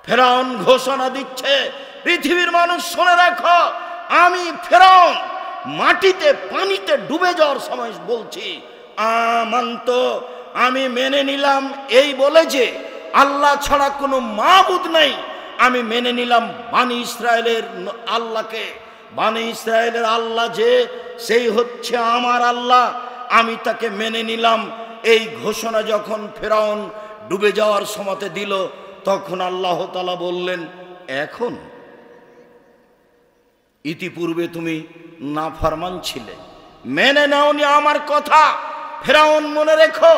ফেরাউন ঘোষণা দিচ্ছে, পৃথিবীর মানুষ শুনে রাখো, আমি ফেরাউন মাটিতে পানিতে ডুবে যাওয়ার সময় বলছি, আমান্ত, আমি মেনে নিলাম এই বলে যে আল্লাহ ছাড়া কোনো মাবুদ নাই। আমি মেনে নিলাম বানি ইসরায়েলের আল্লাহকে, বানি ইসরায়েলের আল্লাহ যে সেই হচ্ছে আমার আল্লাহ, আমি তাকে মেনে নিলাম। এই ঘোষণা যখন ফেরাউন ডুবে যাওয়ার সময়তে দিল, তখন আল্লাহ তাআলা বললেন, এখন ইতিপূর্বে তুমি নাফরমান ছিলে, মেনে নাওনি আমার কথা। ফেরাউন মনে রেখো,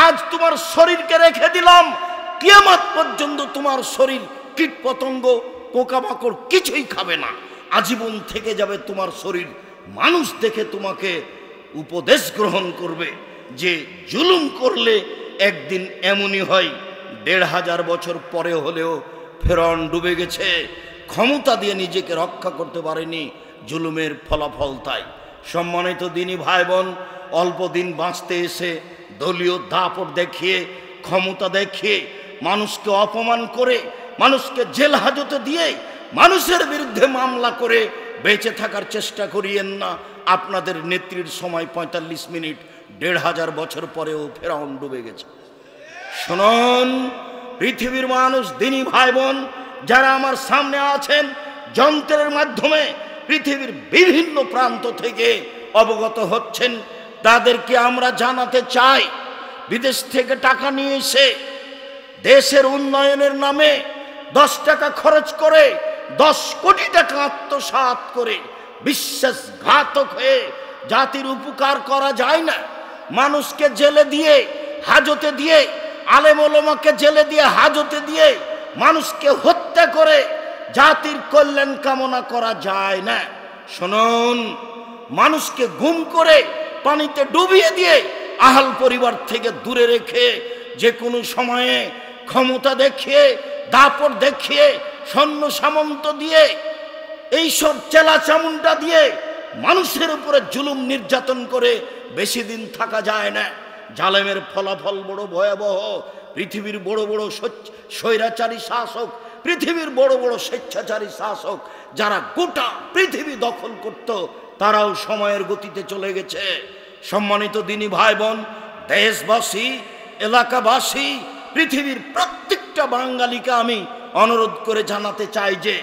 আজ তোমার শরীরকে রেখে দিলাম, কিয়ামত পর্যন্ত তোমার শরীর কীট পতঙ্গ পোকামাকড় কিছুই খাবে না, আজীবন থেকে যাবে তোমার শরীর। মানুষ দেখে তোমাকে উপদেশ গ্রহণ করবে যে জুলুম করলে একদিন এমনই হয়। ১৫০০ বছর পরে হলেও ফেরাউন ডুবে গেছে, ক্ষমতা দিয়ে নিজেকে রক্ষা করতে পারেনি, জুলুমের ফলাফল তাই। সম্মানিত দিনী ভাই বোন, অল্প দিন বাঁচতে এসে দলীয় দাপট দেখিয়ে, ক্ষমতা দেখিয়ে, মানুষকে অপমান করে, মানুষকে জেল হাজতে দিয়ে, মানুষের বিরুদ্ধে মামলা করে বেঁচে থাকার চেষ্টা করিয়েন না। আপনাদের নেত্রীর সময় ৪৫ মিনিট, ১৫০০ বছর পরেও ফেরাউন ডুবে গেছে। শুনুন পৃথিবীর মানুষ, দিনী ভাই বোন যারা আমার সামনে আছেন, যন্ত্রের মাধ্যমে পৃথিবীর বিভিন্ন প্রান্ত থেকে অবগত হচ্ছেন, তাদেরকে আমরা জানাতে চাই, বিদেশ থেকে টাকা নিয়ে এসে দেশের উন্নয়নের নামে 10 টাকা খরচ করে 10 কোটি টাকা আত্মসাৎ করে বিশ্বাসঘাতক হয়ে জাতির উপকার করা যায় না। মানুষকে জেলে দিয়ে, হাজতে দিয়ে, আলেম ওলামাকে জেলে দিয়ে, হাজতে দিয়ে মানুষকে হত্যা করে জাতির কল্যাণ কামনা করা যায় না। শুনুন, মানুষকে গুম করে পানিতে ডুবিয়ে দিয়ে আহাল পরিবার থেকে দূরে রেখে যে কোনো সময়ে ক্ষমতা দেখিয়ে, দাপট দেখিয়ে, সৈন্য সামন্ত দিয়ে, এইসব চেলা চামুন্ডা দিয়ে মানুষের উপরে জুলুম নির্যাতন করে বেশি দিন থাকা যায় না। জালেমের ফলাফল বড় ভয়াবহ। পৃথিবীর বড় বড় স্বৈরাচারী শাসক, পৃথিবীর বড় বড় স্বেচ্ছাচারী শাসক যারা গোটা পৃথিবী দখল করত, তারাও সময়ের গতিতে চলে গেছে। সম্মানিত দিনী ভাই বোন, দেশবাসী, এলাকাবাসী, পৃথিবীর প্রত্যেকটা বাঙালিকে আমি অনুরোধ করে জানাতে চাই যে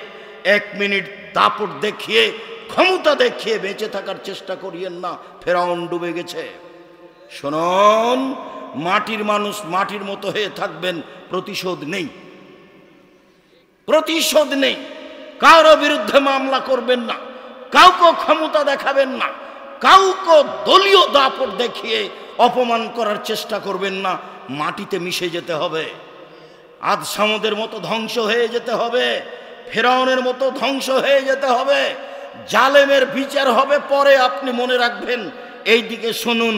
1 মিনিট দাপট দেখিয়ে, ক্ষমতা দেখিয়ে বেঁচে থাকার চেষ্টা করিয়েন না। ফেরাউন ডুবে গেছে। শুনুন, মাটির মানুষ মাটির মতো হয়ে থাকবেন, প্রতিশোধ নেই, প্রতিশোধ নেই। কারো বিরুদ্ধে মামলা করবেন না, কাউকে ক্ষমতা দেখাবেন না, কাউকে দলীয় দাপট দেখিয়ে অপমান করার চেষ্টা করবেন না। মাটিতে মিশে যেতে হবে, আদ সামুদের মতো ধ্বংস হয়ে যেতে হবে, ফেরাউনের মতো ধ্বংস হয়ে যেতে হবে। জালেমের বিচার হবে পরে, আপনি মনে রাখবেন। এই দিকে শুনুন,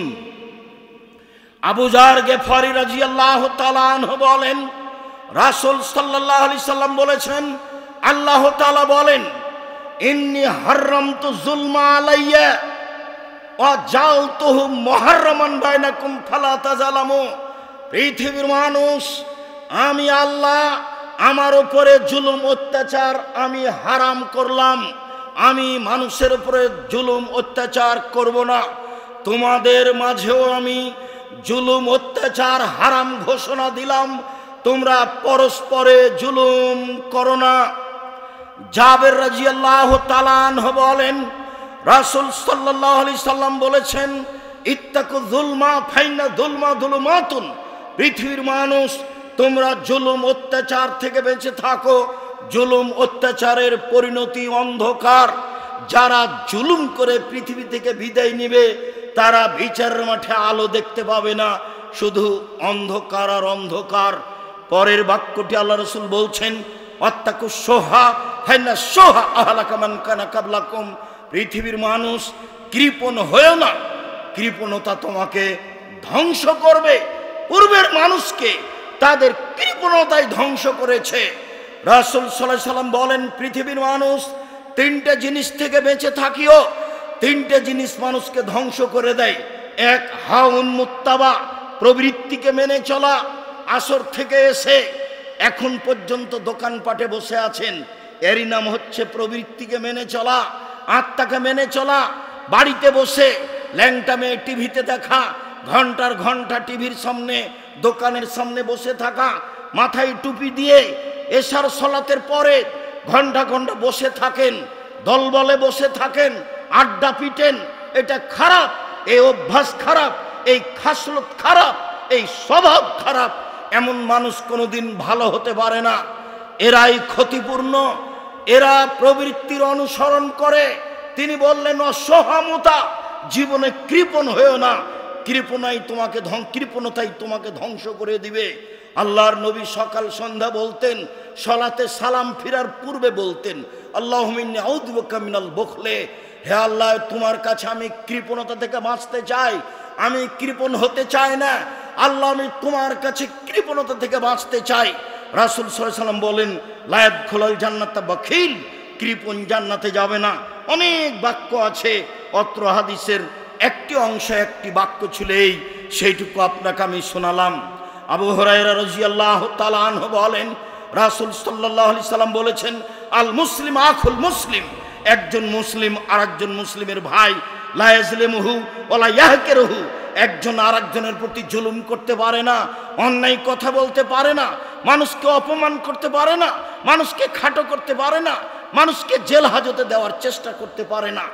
আবু যার গেফারি রাদিয়াল্লাহু তাআলা আনহু বলেন, রাসূল সাল্লাল্লাহু আলাইহি সাল্লাম বলেছেন, আল্লাহ তাআলা বলেন, ইন্নী হারামতু যুলমা আলাইয়া ওয়া জালতুহু মুহাররামান বাইনাকুম ফালা তাযালামু। পৃথিবীর মানুষ, আমি আল্লাহ আমার উপরে জুলুম অত্যাচার আমি হারাম করলাম। আমি মানুষের উপরে জুলুম অত্যাচার করব না। তোমাদের মাঝেও আমি জুলুম অত্যাচার হারাম ঘোষণা দিলাম, তোমরা পরস্পরে জুলুম করো না। জাবের রাদিয়াল্লাহু তাআলা আনহু বলেন, রাসূল সাল্লাল্লাহু আলাইহি সাল্লাম বলেছেন, ইত্তাকু যুলমা ফাইন্না যুলমা যুলুমাতুন। পৃথিবীর মানুষ, তোমরা জুলুম অত্যাচার থেকে বেঁচে থাকো। জুলুম অত্যাচারের পরিণতি অন্ধকার। যারা জুলুম করে পৃথিবী থেকে বিদায় নেবে, তারা বিচারের মাঠে আলো দেখতে পাবে না, শুধু অন্ধকার আর অন্ধকার। পরের বাক্যটি আল্লাহ রাসূল বলছেন, আত্তাকু সোহা ফাইন্না সোহা আহলাকা মান কানা কাবলাকুম। পৃথিবীর মানুষ, কৃপণ হয়েও না, কৃপণতা তোমাকে ধ্বংস করবে। পূর্বের মানুষকে তাদের কৃপণতাই ধ্বংস করেছে। রাসূল সাল্লাল্লাহু আলাইহি সাল্লাম বলেন, পৃথিবীর মানুষ 3টে জিনিস থেকে বেঁচে থাকিও। 3টে জিনিস মানুষকে ধ্বংস করে দেয়। 1 হাউন মুত্তাবা, প্রবৃত্তিকে মেনে চলা। আসর থেকে এসে এখন পর্যন্ত দোকানপাটে বসে আছেন, এরই নাম হচ্ছে প্রবৃত্তিকে মেনে চলা, আত্মাকে মেনে চলা। বাড়িতে বসে ল্যাংটা মেয়ে টিভিতে দেখা, ঘন্টার ঘন্টা টিভির সামনে দোকানের সামনে বসে থাকা, মাথায় টুপি দিয়ে এশার সলাতের পরে ঘন্টা ঘন্টা বসে থাকেন, দলবলে বসে থাকেন, আড্ডা পিটেন। এটা খারাপ, এই অভ্যাস খারাপ, এই খাসলত খারাপ, এই স্বভাব খারাপ। এমন মানুষ কোনোদিন ভালো হতে পারে না। এরাই ক্ষতিপূর্ণ, এরা প্রবৃত্তির অনুসরণ করে। তিনি বললেন অসহামতা, জীবনে কৃপণ হয়েও না, কৃপণতাই তোমাকে ধ্বংস করে দিবে। আল্লাহর নবী সকাল সন্ধ্যা বলতেন, সলাতে সালাম ফিরার পূর্বে বলতেন আল্লাহুম্মা ইন্নী আউযু বিকা মিনাল বুখলে, হে আল্লাহ তোমার কাছে আমি কৃপণতা থেকে বাঁচতে চাই, আমি কৃপণ হতে চাই না। আল্লাহ আমি তোমার কাছে কৃপণতা থেকে বাঁচতে চাই। রাসূল সাল্লাল্লাহু আলাইহি ওয়াসাল্লাম বলেন লা ইয়াদখুলুল জান্নাতা বাখিল, কৃপণ জান্নাতে যাবে না। অনেক বাক্য আছে, অত্র হাদিসের একটি অংশ, একটি বাক্য ছিল এই, সেইটুকু আপনাকে আমি শোনালাম। আবু হুরায়রা রাদিয়াল্লাহু তাআলা আনহু বলেন রাসূল সাল্লাল্লাহু আলাইহি সাল্লাম বলেছেন আল মুসলিম আখুল মুসলিম, একজন মুসলিম আরেকজন মুসলিমের ভাই, লা ইয়াজলিমুহু ওয়ালা ইয়াহকিরুহু, একজন আরেকজনের প্রতি জুলুম করতে পারে না, অন্যায় কথা বলতে পারে না, মানুষকে অপমান করতে পারে না, মানুষকে খাটো করতে পারে না, মানুষকে জেল হাজতে দেওয়ার চেষ্টা করতে পারে না,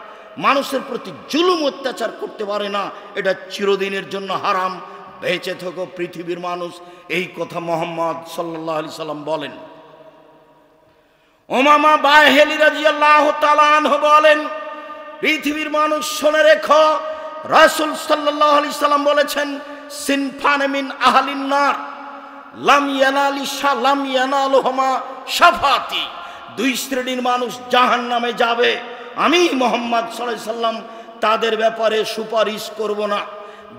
মানুষের প্রতি জুলুম অত্যাচার করতে পারে না। এটা চিরদিনের জন্য হারাম। বেঁচে থাকো পৃথিবীর মানুষ, এই কথা মুহাম্মদ সাল্লাল্লাহু আলাইহি সাল্লাম বলেন। উমামা বাহিলি রাদিয়াল্লাহু তাআলা আনহু বলেন পৃথিবীর মানুষ শুনে রেখো, রাসূল সাল্লাল্লাহু আলাইহি সাল্লাম বলেছেন সিনফান মিন আহলিন নার লাম ইয়ানালুহুমা শাফাতি, দুই শ্রেণীর মানুষ জাহান্নামে যাবে, আমি মুহাম্মদ সাল্লাল্লাহু আলাইহি সাল্লাম তাদের ব্যাপারে সুপারিশ করব না।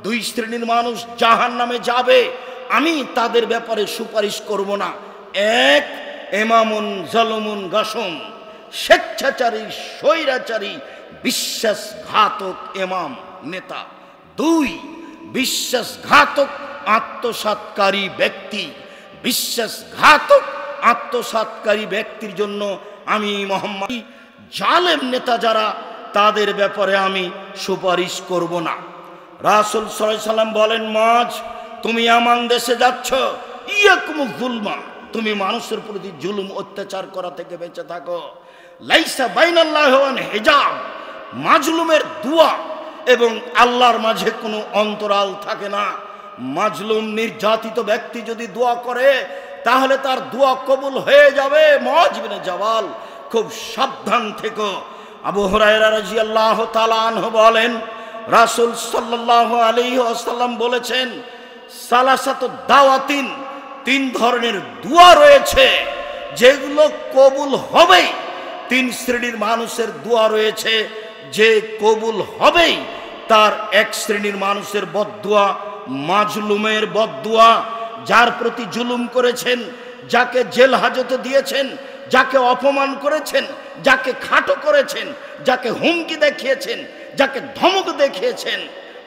দুই শ্রেণীর মানুষ জাহান্নামে যাবে, আমি তাদের ব্যাপারে সুপারিশ করব না। এক, ইমামুন জালুমুন গাসুম, স্বেচ্ছাচারী স্বৈরাচারী বিশ্বাসঘাতক ইমাম নেতা। দুই, বিশ্বাসঘাতক আত্মসাৎকারী ব্যক্তি। বিশ্বাসঘাতক আত্মসাৎকারী ব্যক্তির জন্য আমি মুহাম্মদ, জালেম নেতা যারা, তাদের ব্যাপারে আমি সুপারিশ করব না। রাসূল সাল্লাল্লাহু আলাইহি সাল্লাম বলেন মাজ, তুমি আমান দেশে যাচ্ছ, ইয়াকুমুজ যুলমা, তুমি মানুষের প্রতি জুলুম অত্যাচার করা থেকে বেঁচে থাকো। লাইসা বাইনাল্লাহি ওয়া হিজাব, মাজলুমের দোয়া এবং আল্লাহর মাঝে কোনো অন্তরাল থাকে না। মাজলুম নির্যাতিত ব্যক্তি যদি দোয়া করে তাহলে তার দোয়া কবুল হয়ে যাবে। মুআয বিন জাবাল, খুব সাবধান থেকো। আবু হুরায়রা রাদিয়াল্লাহু তাআলা আনহু বলেন রাসূল সাল্লাল্লাহু আলাইহি ওয়াসাল্লাম বলেছেন সালাসাতু দাওয়াতিন, তিন ধরনের দোয়া রয়েছে যেগুলো কবুল হবে। তিন শ্রেণীর মানুষের দোয়া রয়েছে যে কবুল হবেই। তার এক শ্রেণীর মানুষের বদদোয়া মাজলুমের বদদোয়া, যার প্রতি জুলুম করেছেন, যাকে জেল হাজতে দিয়েছেন, যাকে অপমান করেছেন, যাকে খাটো করেছেন, যাকে হুমকি দেখিয়েছেন, যাকে ধমক দেখিয়েছেন,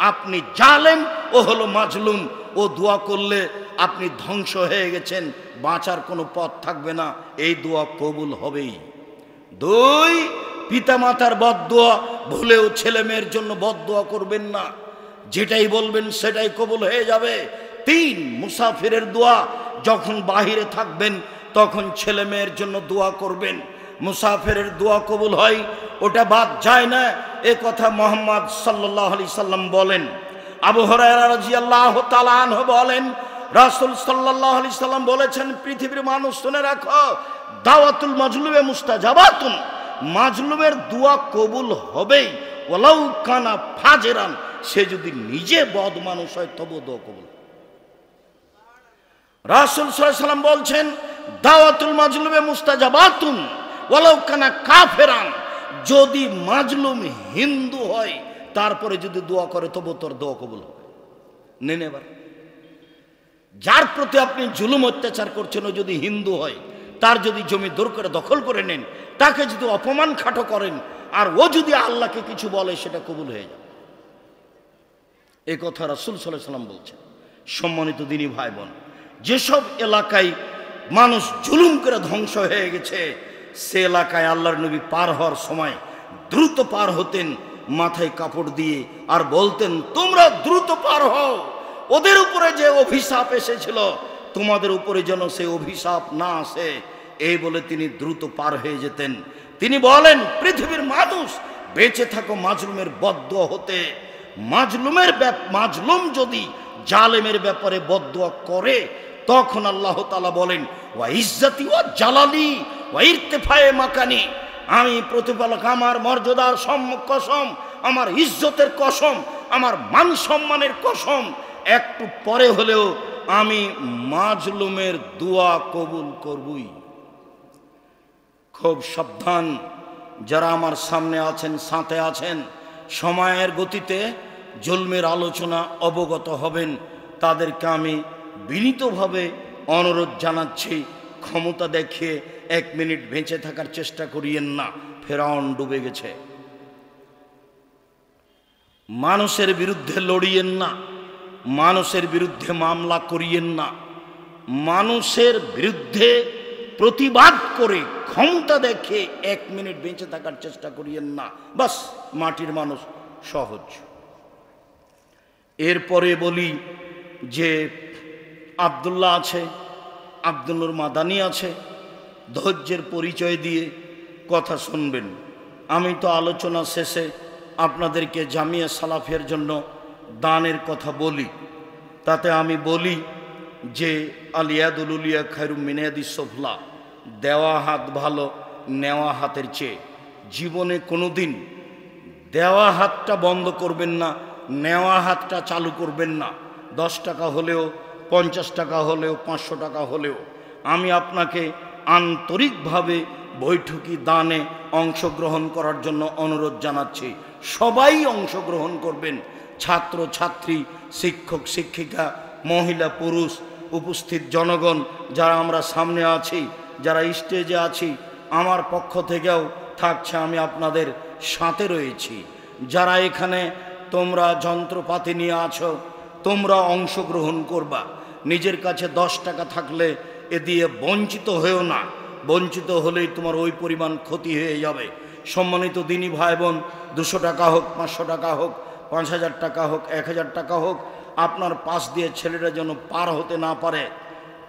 আপনি জালেম, ও হলো মাজলুম। ও দোয়া করলে আপনি ধ্বংস হয়ে গেছেন, বাঁচার কোনো পথ থাকবে না, এই দোয়া কবুল হবেই। দুই, পিতামাতার বদদোয়া, ভুলেও ছেলে মেয়ের জন্য বদদোয়া করবেন না, যেটাই বলবেন সেটাই কবুল হয়ে যাবে। তিন, মুসাফিরের দোয়া, যখন বাহিরে থাকবেন তখন ছেলে মেয়ের জন্য দোয়া করবেন। মুসাফিরের দোয়া কবুল হয়, ওটা বাদ যায় না, এ কথা মুহাম্মদ সাল্লাল্লাহু আলাইহি সাল্লাম বলেন। আবু হুরায়রা রাদিয়াল্লাহু তাআলা আনহু বলেন রাসূল সাল্লাল্লাহু আলাইহি সাল্লাম বলেছেন পৃথিবীর মানুষ শুনে রাখো, দাওয়াতুল মাজলুমে মুস্তাজাবাতুন, মাজলুমের দোয়া কবুল হবেই, ওয়ালাউ কানা ফাজেরান, সে যদি নিজে বদ মানুষ হয় তবু দোয়া কবুল। রাসূল সাল্লাল্লাহু আলাইহি সাল্লাম বলছেন দাওয়াতুল মাজলুমে মুস্তাজাবাতুন ওয়ালাউ কানা কাফেরান, যদি মাজলুম হিন্দু হয় তারপরে যদি দোয়া করে তবু তোর দোয়া কবুল হবে। নেন এবার, যার প্রতি আপনি জুলুম অত্যাচার করছেন ও যদি হিন্দু হয়, তার যদি জমি দূর করে দখল করে নেন, তাকে যদি অপমান খাটো করেন, আর ও যদি আল্লাহকে কিছু বলে, সেটা কবুল হয়ে যাবে। এই কথা রাসূল সাল্লাল্লাহু আলাইহি সাল্লাম বলছেন। সম্মানিত দিনী ভাই বোন, যেসব এলাকায় মানুষ জুলুম করে ধ্বংস হয়ে গেছে, সে এলাকায় আল্লাহর নবী পার হওয়ার সময় দ্রুত পার হতেন মাথায় কাপড় দিয়ে, আর বলতেন তোমরা দ্রুত পার হও, ওদের উপরে যে অভিশাপ এসেছিল তোমাদের উপরে যেন সে অভিশাপ না আসে, এই বলে তিনি দ্রুত পার হয়ে যেতেন। তিনি বলেন পৃথিবীর মানুষ বেঁচে থাকো মাজলুমের বদদুয়া হতে। মাজলুম যদি জালেমের ব্যাপারে বদদুয়া করে, তখন আল্লাহ তাআলা বলেন ওয়া ইজ্জতি ওয়া জালালি ওয়া ইরতিফায়ে মাকানি, আমি প্রতিপালক আমার মর্যাদার কসম, আমার ইজ্জতের কসম, আমার মান সম্মানের কসম, একটু পরে হলেও আমি মাজলুমের দোয়া কবুল করবই। খুব সাবধান, যারা আমার সামনে আছেন, সাথে আছেন, সময়ের গতিতে জুলমের আলোচনা অবগত হবেন, তাদেরকে আমি বিনীতভাবে অনুরোধ জানাচ্ছি, ক্ষমতা দেখিয়ে 1 মিনিট বেঁচে থাকার চেষ্টা করিয়েন না। ফেরাউন ডুবে গেছে। মানুষের বিরুদ্ধে লড়িয়েন না, মানুষের বিরুদ্ধে মামলা করিয়েন না, মানুষের বিরুদ্ধে প্রতিবাদ করে ক্ষমতা দেখে 1 মিনিট বেঁচে থাকার চেষ্টা করিয়েন না। বাস, মাটির মানুষ সহজ। এরপরে বলি যে আব্দুল্লাহ আছে, আব্দুল নূর মাদানী আছে, ধৈর্যের পরিচয় দিয়ে কথা শুনবেন। আমি তো আলোচনা শেষে আপনাদেরকে জামিয়া সালাফের জন্য দানের কথা বলি, তাতে আমি বলি যে আলিয়াদুল উলিয়া খায়রুম মিন ইয়াদিস সুফলা, দেওয়া হাত ভালো নেওয়া হাতের চেয়ে। জীবনে কোনোদিন দেওয়া হাতটা বন্ধ করবেন না, নেওয়া হাতটা চালু করবেন না। 10 টাকা হলেও, 50 টাকা হলেও, 500 টাকা হলেও আমি আপনাকে আন্তরিকভাবে বৈঠকি দানে অংশগ্রহণ করার জন্য অনুরোধ জানাচ্ছি। সবাই অংশগ্রহণ করবেন, ছাত্র ছাত্রী, শিক্ষক শিক্ষিকা, মহিলা পুরুষ, উপস্থিত জনগণ, যারা আমরা সামনে আছি, যারা স্টেজে আছি, আমার পক্ষ থেকেও থাকছে, আমি আপনাদের সাথে রয়েছি। যারা এখানে তোমরা যন্ত্রপাতি নিয়ে আছো, তোমরা অংশগ্রহণ করবা। নিজের কাছে 10 টাকা থাকলে এ দিয়ে বঞ্চিত হয়েও না, বঞ্চিত হলেই তোমার ওই পরিমাণ ক্ষতি হয়ে যাবে। সম্মানিত দিনী ভাই বোন, 200 টাকা হোক, 500 টাকা হোক, 5000 টাকা হোক, 1000 টাকা হোক, আপনার পাশ দিয়ে ছেলেরা যেন পার হতে না পারে,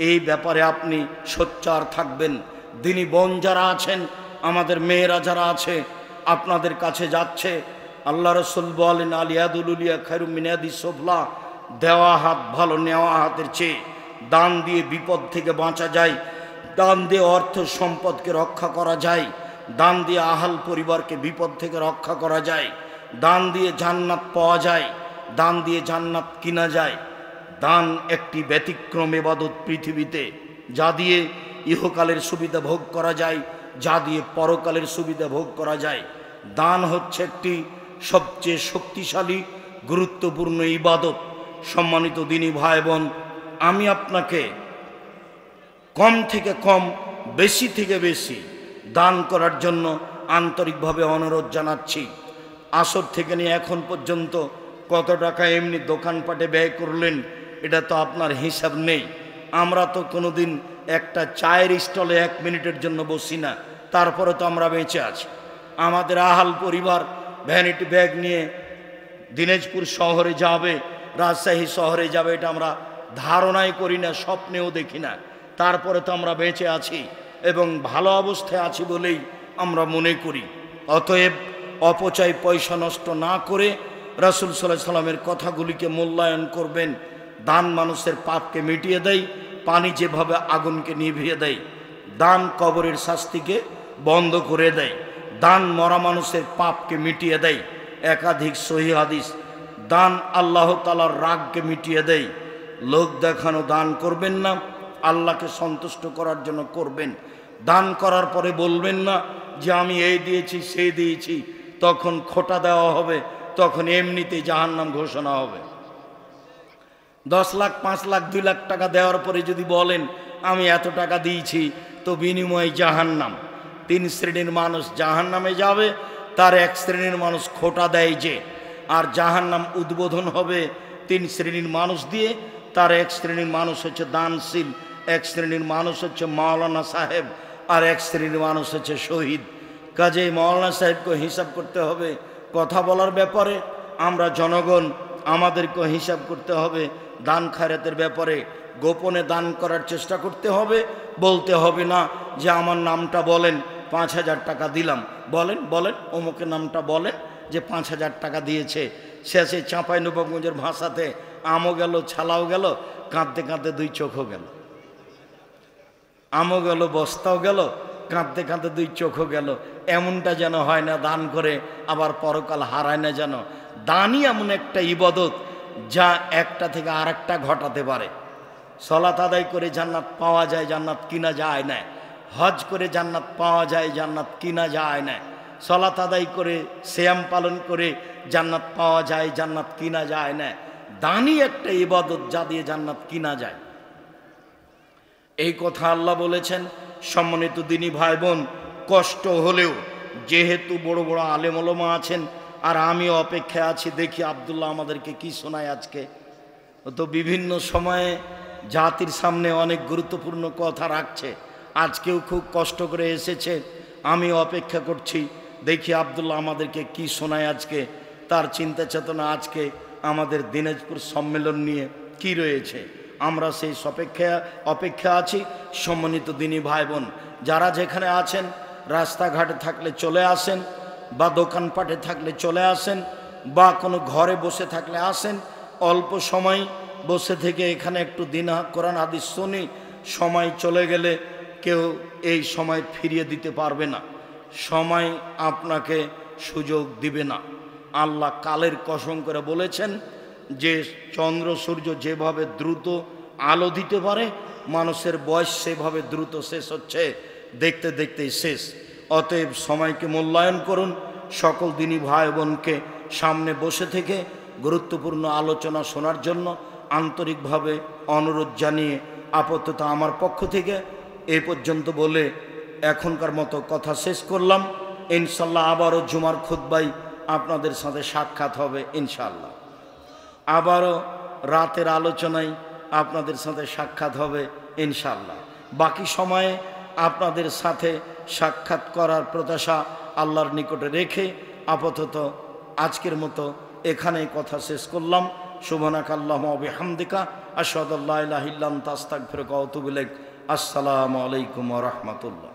এই ব্যাপারে আপনি সোচ্চার থাকবেন। দিনী বোন যারা আছেন, আমাদের মেয়েরা যারা আছে, আপনাদের কাছে যাচ্ছে, আল্লাহ রসুল বলেন আলিয়াদুল উলিয়া খায়রুম মিন ইয়াদিস সুফলা, দেওয়া হাত ভালো নেওয়া হাতের চেয়ে। দান দিয়ে বিপদ থেকে বাঁচা যায়, দান দিয়ে অর্থ সম্পদকে রক্ষা করা যায়, দান দিয়ে আহাল পরিবারকে বিপদ থেকে রক্ষা করা যায়, দান দিয়ে জান্নাত পাওয়া যায়, দান দিয়ে জান্নাত কিনা যায়। দান একটি ব্যতিক্রম ইবাদত পৃথিবীতে, যা দিয়ে ইহকালের সুবিধা ভোগ করা যায়, যা দিয়ে পরকালের সুবিধা ভোগ করা যায়। দান হচ্ছে একটি সবচেয়ে শক্তিশালী গুরুত্বপূর্ণ ইবাদত। সম্মানিত দিনী ভাই বোন, আমি আপনাকে কম থেকে কম, বেশি থেকে বেশি দান করার জন্য আন্তরিকভাবে অনুরোধ জানাচ্ছি। আসর থেকে নিয়ে এখন পর্যন্ত কত টাকা এমনি দোকানপাটে ব্যয় করলেন, এটা তো আপনার হিসাব নেই। আমরা তো কোনোদিন একটা চায়ের স্টলে 1 মিনিটের জন্য বসি না, তারপরে তো আমরা বেঁচে আছি। আমাদের আহাল পরিবার ভ্যানিটি ব্যাগ নিয়ে দিনাজপুর শহরে যাবে, রাজশাহী শহরে যাবে, এটা আমরা ধারণাই করি না, স্বপ্নেও দেখি না। তারপরে তো আমরা বেঁচে আছি এবং ভালো অবস্থায় আছি বলেই আমরা মনে করি। অতএব অপচয় পয়সা নষ্ট না করে রাসূল সাল্লাল্লাহু আলাইহি সাল্লামের কথাগুলিকে মূল্যায়ন করবেন। দান মানুষের পাপকে মিটিয়ে দেয়, পানি যেভাবে আগুনকে নিভিয়ে দেয়। দান কবরের শাস্তিকে বন্ধ করে দেয়, দান মরা মানুষের পাপকে মিটিয়ে দেয়। একাধিক সহিহ হাদিস। দান আল্লাহ তাআলার রাগকে মিটিয়ে দেয়। লোক দেখানো দান করবেন না, আল্লাহকে সন্তুষ্ট করার জন্য করবেন। দান করার পরে বলবেন না যে আমি এই দিয়েছি সেই দিয়েছি, তখন খোটা দেওয়া হবে, তখন এমনিতেই জাহান্নাম ঘোষণা হবে। 10 লাখ, 5 লাখ, 2 লাখ টাকা দেওয়ার পরে যদি বলেন আমি এত টাকা দিয়েছি, তো বিনিময়ে জাহান্নাম। 3 শ্রেণীর মানুষ জাহান্নামে যাবে, তার 1 শ্রেণীর মানুষ খোটা দেয় যে, আর জাহান্নাম উদ্বোধন হবে 3 শ্রেণীর মানুষ দিয়ে। তার এক শ্রেণীর মানুষ হচ্ছে দানশীল, এক শ্রেণীর মানুষ হচ্ছে মাওলানা সাহেব, আর এক শ্রেণীর মানুষ হচ্ছে শহীদ। কাজেই মাওলানা সাহেবকে হিসাব করতে হবে কথা বলার ব্যাপারে, আমরা জনগণ আমাদেরকে হিসাব করতে হবে দান খায়রাতের ব্যাপারে। গোপনে দান করার চেষ্টা করতে হবে, বলতে হবে না যে আমার নামটা বলেন 5,000 টাকা দিলাম, বলেন বলেন অমুকের নামটা বলেন যে 5,000 টাকা দিয়েছে। শেষে চাঁপাইনবাবগঞ্জের ভাষাতে আমও গেল ছালাও গেল, কাঁদতে কাঁদতে 2 চোখও গেল। আমও গেল বস্তাও গেল, কাঁদতে কাঁদতে 2 চোখও গেল। এমনটা যেন হয় না, দান করে আবার পরকাল হারায় না যেন। দানই এমন একটা ইবাদত যা একটা থেকে আরেকটা ঘটাতে পারে। সালাত আদায় করে জান্নাত পাওয়া যায়, জান্নাত কিনা যায় না। হজ করে জান্নাত পাওয়া যায়, জান্নাত কিনা যায় না। সালাত আদায় করে সিয়াম পালন করে জান্নাত পাওয়া যায়, জান্নাত কিনা যায় না। দানই একটা ইবাদত যা দিয়ে জান্নাত কিনা যায়। এই কথা আল্লাহ বলেছেন। সম্মানিত দিনী ভাই বোন, কষ্ট হলেও যেহেতু বড় বড় আলেম ওলামা আছেন আর আমি অপেক্ষায় আছি, দেখি আব্দুল্লাহ আমাদেরকে কি শোনায় আজকে। তো বিভিন্ন সময়ে জাতির সামনে অনেক গুরুত্বপূর্ণ কথা রাখছে, আজকেও খুব কষ্ট করে এসেছে। আমি অপেক্ষা করছি, দেখি আব্দুল্লাহ আমাদেরকে কি শোনায় আজকে। তার চিন্তা চেতনা আজকে আমাদের দিনাজপুর সম্মেলন নিয়ে কি রয়েছে, আমরা সেই অপেক্ষা আছি। সম্মানিত দিনী ভাই বোন, যারা যেখানে আছেন, রাস্তাঘাটে থাকলে চলে আসেন, বা দোকানপাটে থাকলে চলে আসেন, বা কোনো ঘরে বসে থাকলে আসেন। অল্প সময় বসে থেকে এখানে একটু দিন কোরআন হাদিস শুনি। সময় চলে গেলে কেউ এই সময় ফিরিয়ে দিতে পারবে না, সময় আপনাকে সুযোগ দিবে না। আল্লাহ কালের কসম করে বলেছেন যে চন্দ্র সূর্য যেভাবে দ্রুত আলো দিতে পারে, মানুষের বয়স সেভাবে দ্রুত শেষ হচ্ছে, দেখতে দেখতেই শেষ। অতএব সময়কে মূল্যায়ন করুন। সকল দিনী ভাই বোনকে সামনে বসে থেকে গুরুত্বপূর্ণ আলোচনা শোনার জন্য আন্তরিকভাবে অনুরোধ জানিয়ে আপাতত আমার পক্ষ থেকে এ পর্যন্ত বলে এখনকার মতো কথা শেষ করলাম। ইনশাল্লাহ আবারও জুমার খুতবায় আপনাদের সাথে সাক্ষাৎ হবে ইনশাল্লাহ। আবারও রাতের আলোচনায় আপনাদের সাথে সাক্ষাৎ হবে ইনশাল্লাহ। বাকি সময়ে আপনাদের সাথে সাক্ষাৎ করার প্রত্যাশা আল্লাহর নিকটে রেখে আপাতত আজকের মতো এখানেই কথা শেষ করলাম। সুবহানাকাল্লাহুম্মা ওয়া বিহামদিকা আশহাদু আল্লা ইলাহা ইল্লা আনতা আস্তাগফিরুকা ওয়া আতুবু ইলাইক। আসসালামু আলাইকুম ওয়া রাহমাতুল্লাহ।